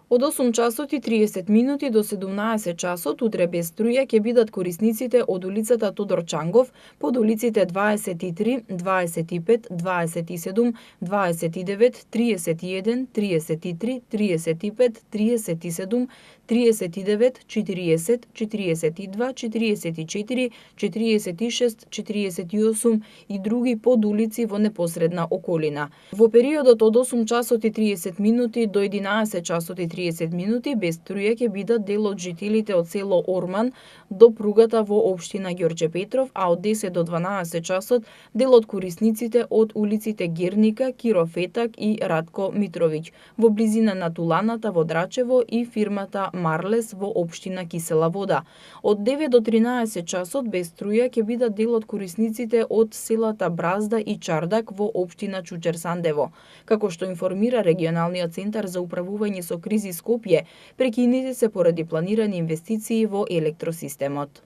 Од 8 часот и 30 минути до 17 часот утре без струја ќе бидат корисниците од улицата Тодор Чангов, под улиците 23, 25, 27, 29, 31, 33, 35, 37, 39, 40, 42, 44, 46, 48 и други подулици во непосредна околина. Во периодот од 8 часот и 30 минути до 11 часот и 30 минути без струја ќе бидат дел од жителите од село Орман до пругата во општина Ѓорѓе Петров, а од 10 до 12 часот дел од корисниците од улиците Герника, Киро Фетак и Радко Митровиќ во близина на Туланата во Драчево и фирмата Марлес во општина Кисела Вода. Од 9 до 13 часот без струја ќе бидат дел од корисниците од селата Бразда и Чардак во општина Чучер-Сандево. Како што информира регионалниот центар за управување со кризи Скопје, прекинети се поради планирани инвестиции во електросистемот.